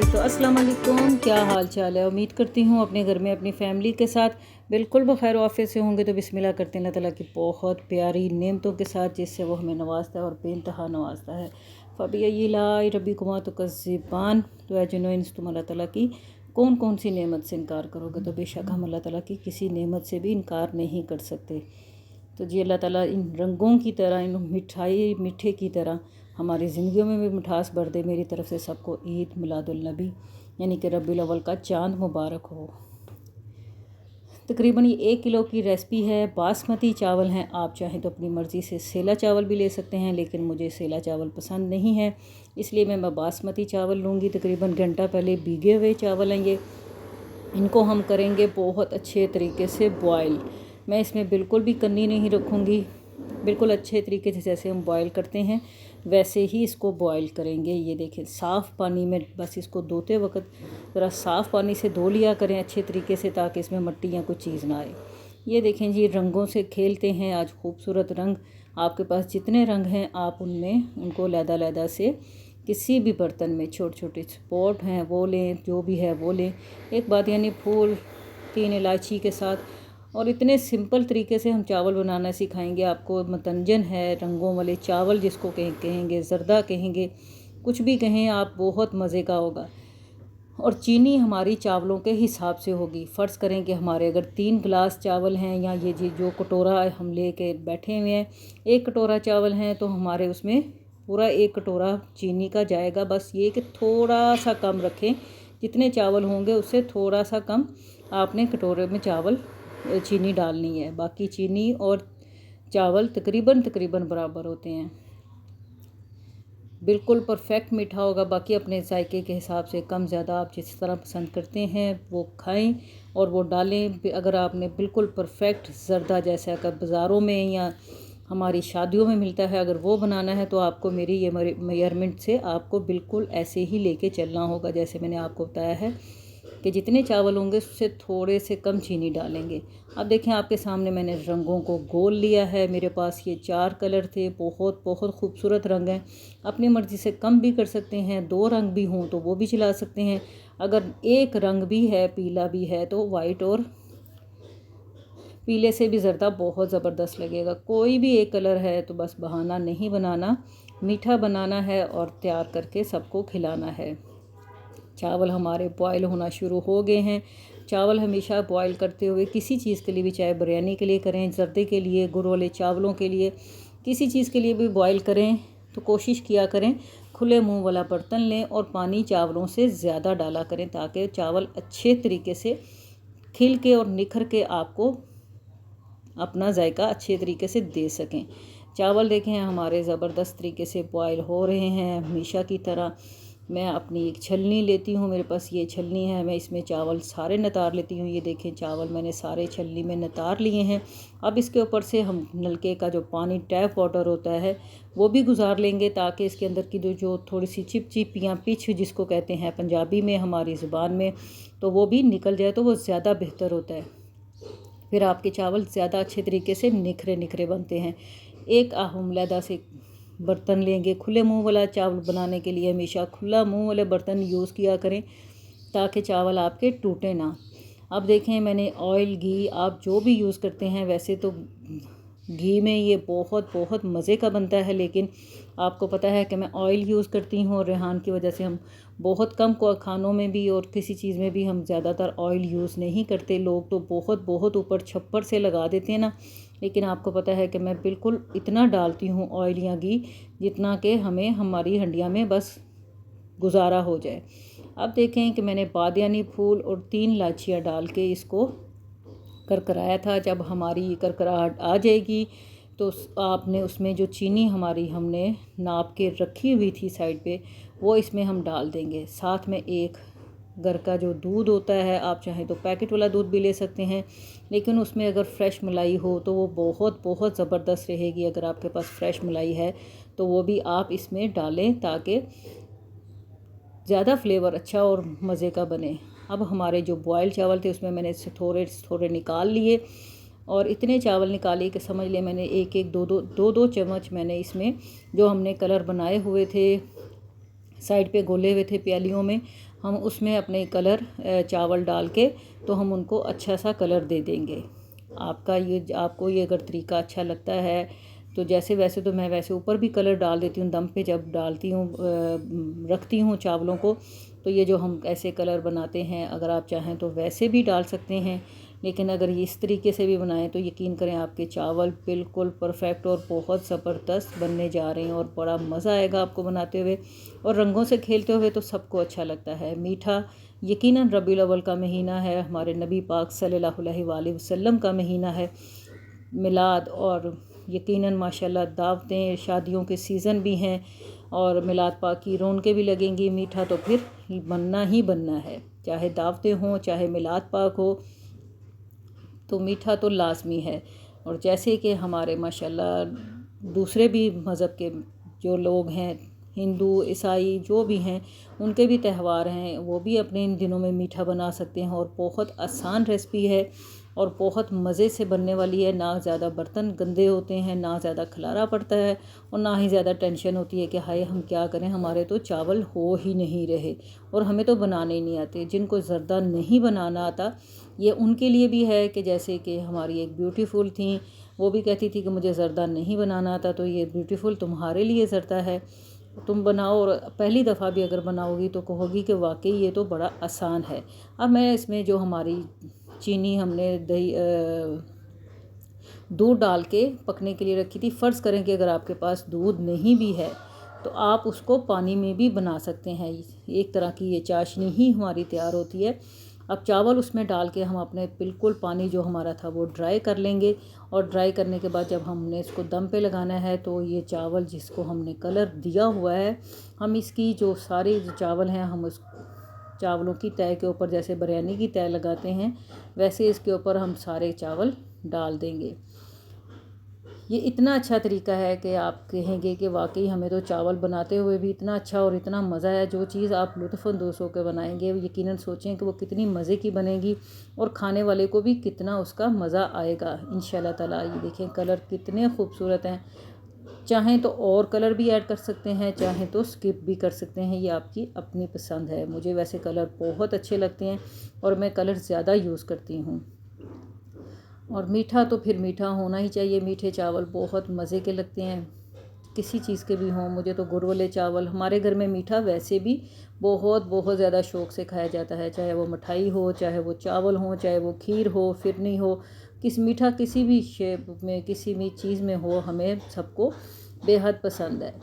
तो अस्सलाम वालेकुम, क्या हाल चाल है। उम्मीद करती हूँ अपने घर में अपनी फैमिली के साथ बिल्कुल बखैर ऑफिस से होंगे। तो बिस्मिल्लाह करते हैं अल्लाह ताला की बहुत प्यारी नेमतों के साथ जिससे वो हमें नवाजता है और बेइंतहा नवाजता है। फ़बिय्यि लाई रब्बिकुमा तुकज़्ज़िबान। तो एजुनोइंस तुम अल्लाह ताला की कौन कौन सी नेमत से इनकार करोगे। तो बेशक हम अल्लाह ताला की किसी नेमत से भी इनकार नहीं कर सकते। तो जी अल्लाह ताला इन रंगों की तरह, इन मिठाई मीठे की तरह हमारी ज़िंदगियों में भी मिठास भर दे। मेरी तरफ़ से सबको ईद मिलादुल नबी यानी कि रब्बिल अव्वल का चांद मुबारक हो। तकरीबन ये 1 किलो की रेसिपी है। बासमती चावल हैं, आप चाहें तो अपनी मर्ज़ी से सेला चावल भी ले सकते हैं, लेकिन मुझे सेला चावल पसंद नहीं है, इसलिए मैं बासमती चावल लूँगी। तकरीबन घंटा पहले भीगे हुए चावल हैं ये। इनको हम करेंगे बहुत अच्छे तरीके से बॉयल। मैं इसमें बिल्कुल भी कन्नी नहीं रखूँगी, बिल्कुल अच्छे तरीके से जैसे हम बॉयल करते हैं वैसे ही इसको बॉयल करेंगे। ये देखें, साफ़ पानी में बस इसको धोते वक्त ज़रा साफ़ पानी से धो लिया करें अच्छे तरीके से, ताकि इसमें मिट्टी या कोई चीज़ ना आए। ये देखें जी, रंगों से खेलते हैं आज, खूबसूरत रंग। आपके पास जितने रंग हैं आप उनको लहदा से किसी भी बर्तन में, छोटे छोटे स्पॉट हैं वो लें, जो भी है वो लें। एक बात यानी फूल 3 इलायची के साथ, और इतने सिंपल तरीके से हम चावल बनाना सिखाएंगे आपको। मतंजन है, रंगों वाले चावल जिसको कहेंगे, ज़रदा कहेंगे, कुछ भी कहें आप, बहुत मज़े का होगा। और चीनी हमारी चावलों के हिसाब से होगी। फ़र्ज़ करें कि हमारे अगर 3 गिलास चावल हैं, या ये जी जो कटोरा हम ले के बैठे हुए हैं 1 कटोरा चावल हैं, तो हमारे उसमें पूरा 1 कटोरा चीनी का जाएगा। बस ये कि थोड़ा सा कम रखें, जितने चावल होंगे उससे थोड़ा सा कम आपने कटोरे में चीनी डालनी है। बाकी चीनी और चावल तकरीबन बराबर होते हैं। बिल्कुल परफेक्ट मीठा होगा। बाकी अपने जायके के हिसाब से कम ज़्यादा आप जिस तरह पसंद करते हैं वो खाएं और वो डालें। अगर आपने बिल्कुल परफेक्ट ज़रदा जैसा अगर बाज़ारों में या हमारी शादियों में मिलता है, अगर वो बनाना है तो आपको मेरी ये मेजरमेंट से आपको बिल्कुल ऐसे ही लेके चलना होगा जैसे मैंने आपको बताया है कि जितने चावल होंगे उससे थोड़े से कम चीनी डालेंगे। अब देखें, आपके सामने मैंने रंगों को गोल लिया है। मेरे पास ये 4 कलर थे, बहुत बहुत खूबसूरत रंग हैं। अपनी मर्ज़ी से कम भी कर सकते हैं, 2 रंग भी हों तो वो भी चला सकते हैं। अगर एक रंग भी है, पीला भी है, तो वाइट और पीले से भी ज़रदा बहुत ज़बरदस्त लगेगा। कोई भी एक कलर है तो बस बहाना नहीं बनाना, मीठा बनाना है और तैयार करके सबको खिलाना है। चावल हमारे बॉयल होना शुरू हो गए हैं। चावल हमेशा बॉयल करते हुए किसी चीज़ के लिए भी, चाहे बिरयानी के लिए करें, ज़रदे के लिए, गुड़ वाले चावलों के लिए, किसी चीज़ के लिए भी बॉयल करें तो कोशिश किया करें खुले मुंह वाला बर्तन लें और पानी चावलों से ज़्यादा डाला करें, ताकि चावल अच्छे तरीके से खिल के और निखर के आपको अपना जायका अच्छे तरीके से दे सकें। चावल देखें हमारे ज़बरदस्त तरीके से बॉयल हो रहे हैं। हमेशा की तरह मैं अपनी एक छलनी लेती हूँ, मेरे पास ये छलनी है, मैं इसमें चावल सारे नतार लेती हूँ। ये देखें, चावल मैंने सारे छलनी में नतार लिए हैं। अब इसके ऊपर से हम नलके का जो पानी, टैप वाटर होता है, वो भी गुजार लेंगे, ताकि इसके अंदर की जो थोड़ी सी चिप या पिच जिसको कहते हैं पंजाबी में, हमारी ज़ुबान में, तो वो भी निकल जाए तो वो ज़्यादा बेहतर होता है। फिर आपके चावल ज़्यादा अच्छे तरीके से निखरे बनते हैं। एक अलहदा से बर्तन लेंगे। खुले मुंह वाला चावल बनाने के लिए हमेशा खुला मुंह वाले बर्तन यूज़ किया करें, ताकि चावल आपके टूटे ना। अब देखें, मैंने ऑयल, घी आप जो भी यूज़ करते हैं, वैसे तो घी में ये बहुत बहुत मज़े का बनता है, लेकिन आपको पता है कि मैं ऑयल यूज़ करती हूँ और रेहान की वजह से हम बहुत कम खानों में भी और किसी चीज़ में भी हम ज़्यादातर ऑयल यूज़ नहीं करते। लोग तो बहुत बहुत ऊपर छप्पर से लगा देते हैं ना, लेकिन आपको पता है कि मैं बिल्कुल इतना डालती हूँ ऑयल या घी जितना कि हमें हमारी हंडिया में बस गुजारा हो जाए। अब देखें कि मैंने बादियानी फूल और 3 इलायचियाँ डाल के इसको करकराया था। जब हमारी करकराहट आ जाएगी तो आपने उसमें जो चीनी हमारी हमने नाप के रखी हुई थी साइड पे, वो इसमें हम डाल देंगे। साथ में एक घर का जो दूध होता है, आप चाहें तो पैकेट वाला दूध भी ले सकते हैं, लेकिन उसमें अगर फ्रेश मलाई हो तो वो बहुत बहुत ज़बरदस्त रहेगी। अगर आपके पास फ्रेश मलाई है तो वो भी आप इसमें डालें, ताकि ज़्यादा फ्लेवर अच्छा और मज़े का बने। अब हमारे जो बॉयल चावल थे उसमें मैंने थोड़े थोड़े निकाल लिए, और इतने चावल निकाले कि समझ ले मैंने एक एक दो चम्मच मैंने इसमें जो हमने कलर बनाए हुए थे, साइड पे गोले हुए थे प्यालियों में, हम उसमें अपने कलर चावल डाल के तो हम उनको अच्छा सा कलर दे देंगे। आपको ये अगर तरीका अच्छा लगता है तो वैसे तो मैं वैसे ऊपर भी कलर डाल देती हूँ दम पे, जब डालती हूँ रखती हूँ चावलों को। तो ये जो हम ऐसे कलर बनाते हैं, अगर आप चाहें तो वैसे भी डाल सकते हैं, लेकिन अगर ये इस तरीके से भी बनाएं तो यकीन करें आपके चावल बिल्कुल परफेक्ट और बहुत ज़बरदस्त बनने जा रहे हैं और बड़ा मज़ा आएगा आपको बनाते हुए। और रंगों से खेलते हुए तो सबको अच्छा लगता है। मीठा यकीनन रबीउल अव्वल का महीना है, हमारे नबी पाक सल्लल्लाहु अलैहि वसल्लम का महीना है, मिलाद, और यकीनन माशाल्लाह दावतें, शादियों के सीज़न भी हैं और मिलाद पाक की रौनकें भी लगेंगी। मीठा तो फिर बनना ही बनना है, चाहे दावतें हों चाहे मिलाद पाक हो, तो मीठा तो लाजमी है। और जैसे कि हमारे माशाल्लाह दूसरे भी मज़हब के जो लोग हैं, हिंदू ईसाई जो भी हैं, उनके भी त्यौहार हैं, वो भी अपने इन दिनों में मीठा बना सकते हैं और बहुत आसान रेसिपी है और बहुत मज़े से बनने वाली है। ना ज़्यादा बर्तन गंदे होते हैं, ना ज़्यादा खलारा पड़ता है और ना ही ज़्यादा टेंशन होती है कि हाय हम क्या करें, हमारे तो चावल हो ही नहीं रहे और हमें तो बनाने ही नहीं आते। जिनको ज़र्दा नहीं बनाना आता, ये उनके लिए भी है कि जैसे कि हमारी एक ब्यूटीफुल थी, वो भी कहती थी कि मुझे ज़र्दा नहीं बनाना आता, तो ये ब्यूटीफुल तुम्हारे लिए ज़र्दा है, तुम बनाओ और पहली दफ़ा भी अगर बनाओगी तो कहोगी कि वाकई ये तो बड़ा आसान है। अब मैं इसमें जो हमारी चीनी हमने दूध डाल के पकने के लिए रखी थी, फ़र्ज़ करें कि अगर आपके पास दूध नहीं भी है तो आप उसको पानी में भी बना सकते हैं। एक तरह की ये चाशनी ही हमारी तैयार होती है। अब चावल उसमें डाल के हम अपने बिल्कुल पानी जो हमारा था वो ड्राई कर लेंगे और ड्राई करने के बाद जब हमने इसको दम पे लगाना है तो ये चावल जिसको हमने कलर दिया हुआ है, हम इसकी जो सारे चावल हैं हम उस चावलों की तय के ऊपर जैसे बिरयानी की तय लगाते हैं वैसे इसके ऊपर हम सारे चावल डाल देंगे। ये इतना अच्छा तरीका है कि आप कहेंगे कि वाकई हमें तो चावल बनाते हुए भी इतना अच्छा और इतना मज़ा है। जो चीज़ आप लुत्फ़अंदोज़ होकर बनाएंगे यकीनन सोचें कि वो कितनी मज़े की बनेगी और खाने वाले को भी कितना उसका मज़ा आएगा इंशाल्लाह ताला। ये देखें कलर कितने खूबसूरत हैं। चाहें तो और कलर भी ऐड कर सकते हैं, चाहें तो स्किप भी कर सकते हैं, ये आपकी अपनी पसंद है। मुझे वैसे कलर बहुत अच्छे लगते हैं और मैं कलर ज़्यादा यूज़ करती हूँ। और मीठा तो फिर मीठा होना ही चाहिए, मीठे चावल बहुत मज़े के लगते हैं किसी चीज़ के भी हों। मुझे तो गुड़ वाले चावल, हमारे घर में मीठा वैसे भी बहुत बहुत ज़्यादा शौक़ से खाया जाता है, चाहे वो मिठाई हो, चाहे वो चावल हो, चाहे वो खीर हो, फिरनी हो, मीठा किसी भी शेप में किसी भी चीज़ में हो, हमें सबको बेहद पसंद है।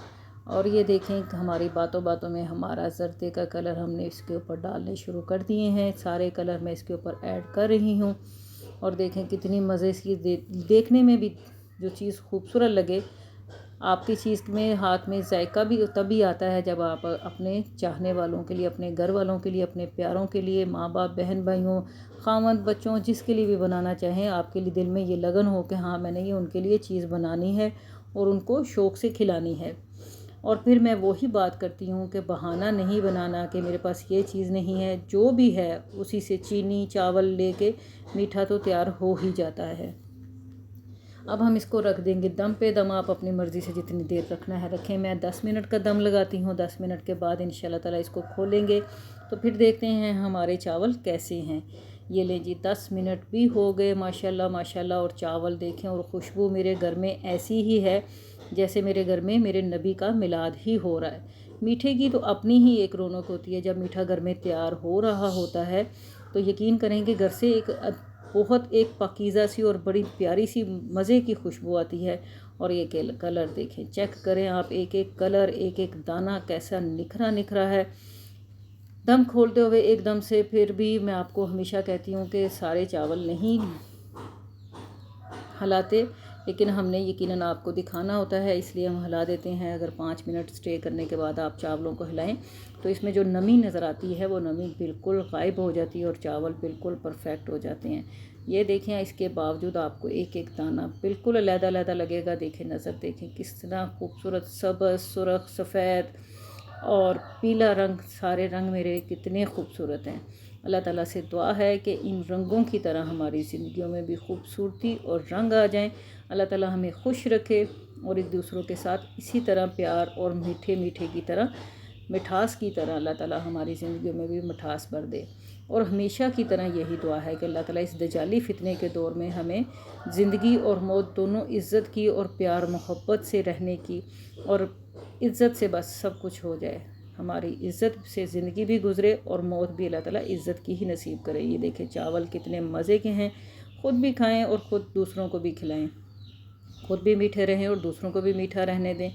और ये देखें कि हमारी बातों बातों में हमारा जर्दे का कलर हमने इसके ऊपर डालने शुरू कर दिए हैं। सारे कलर मैं इसके ऊपर ऐड कर रही हूँ और देखें कितनी मज़े की देखने में भी जो चीज़ खूबसूरत लगे। आपकी चीज़ में हाथ में जायका भी तभी आता है जब आप अपने चाहने वालों के लिए, अपने घर वालों के लिए, अपने प्यारों के लिए, माँ बाप, बहन भाइयों, खामद बच्चों, जिसके लिए भी बनाना चाहें, आपके लिए दिल में ये लगन हो कि हाँ मैंने ये उनके लिए चीज़ बनानी है और उनको शौक़ से खिलानी है। और फिर मैं वही बात करती हूँ कि बहाना नहीं बनाना कि मेरे पास ये चीज़ नहीं है, जो भी है उसी से चीनी चावल लेके मीठा तो तैयार हो ही जाता है। अब हम इसको रख देंगे दम पे। दम आप अपनी मर्ज़ी से जितनी देर रखना है रखें। मैं 10 मिनट का दम लगाती हूँ। 10 मिनट के बाद इंशाल्लाह ताला इसको खोलेंगे तो फिर देखते हैं हमारे चावल कैसे हैं। ये ले जी 10 मिनट भी हो गए माशाल्लाह माशाल्लाह। और चावल देखें और खुशबू मेरे घर में ऐसी ही है जैसे मेरे घर में मेरे नबी का मिलाद ही हो रहा है। मीठे की तो अपनी ही एक रौनक होती है। जब मीठा घर में तैयार हो रहा होता है तो यकीन करेंगे घर से बहुत एक पाकीज़ा सी और बड़ी प्यारी सी मज़े की खुशबू आती है। और ये कलर देखें, चेक करें आप, एक एक कलर, एक एक दाना कैसा निखरा निखरा है। दम खोलते हुए एकदम से, फिर भी मैं आपको हमेशा कहती हूँ कि सारे चावल नहीं हिलाते, लेकिन हमने यकीनन आपको दिखाना होता है इसलिए हम हिला देते हैं। अगर 5 मिनट स्टे करने के बाद आप चावलों को हिलाएं तो इसमें जो नमी नज़र आती है वो नमी बिल्कुल गायब हो जाती है और चावल बिल्कुल परफेक्ट हो जाते हैं। ये देखें, इसके बावजूद आपको एक एक दाना बिल्कुल अलग-अलग लगेगा। देखें, नज़र देखें किस तरह खूबसूरत, सब्ज़, सुर्ख, सफ़ेद और पीला रंग, सारे रंग मेरे कितने खूबसूरत हैं। अल्लाह ताला से दुआ है कि इन रंगों की तरह हमारी ज़िंदगियों में भी खूबसूरती और रंग आ जाएं। अल्लाह ताला हमें खुश रखे और एक दूसरों के साथ इसी तरह प्यार और मीठे मीठे की तरह मिठास की तरह अल्लाह ताला हमारी ज़िंदगी में भी मिठास भर दे। और हमेशा की तरह यही दुआ है कि अल्लाह ताला इस दजाली फितने के दौर में हमें ज़िंदगी और मौत दोनों इज़्ज़त की और प्यार मोहब्बत से रहने की, और इज़्ज़त से बस सब कुछ हो जाए। हमारी इज़्ज़त से ज़िंदगी भी गुज़रे और मौत भी अल्लाह ताला इज़्ज़त की ही नसीब करे। ये देखें चावल कितने मज़े के हैं, ख़ुद भी खाएं और ख़ुद दूसरों को भी खिलाएं, ख़ुद भी मीठे रहें और दूसरों को भी मीठा रहने दें।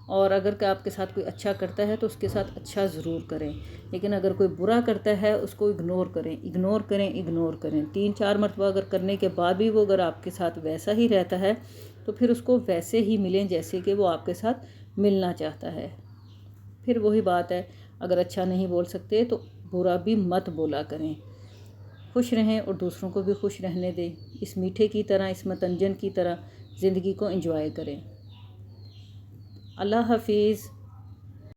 और अगर आपके साथ कोई अच्छा करता है तो उसके साथ अच्छा ज़रूर करें, लेकिन अगर कोई बुरा करता है उसको इग्नोर करें, इग्नोर करें, इग्नोर करें। 3-4 मरतबा अगर करने के बाद भी वो अगर आपके साथ वैसा ही रहता है तो फिर उसको वैसे ही मिलें जैसे कि वो आपके साथ मिलना चाहता है। फिर वही बात है, अगर अच्छा नहीं बोल सकते तो बुरा भी मत बोला करें। खुश रहें और दूसरों को भी खुश रहने दें। इस मीठे की तरह, इस मतंजन की तरह ज़िंदगी को एंजॉय करें। अल्लाह हाफिज़।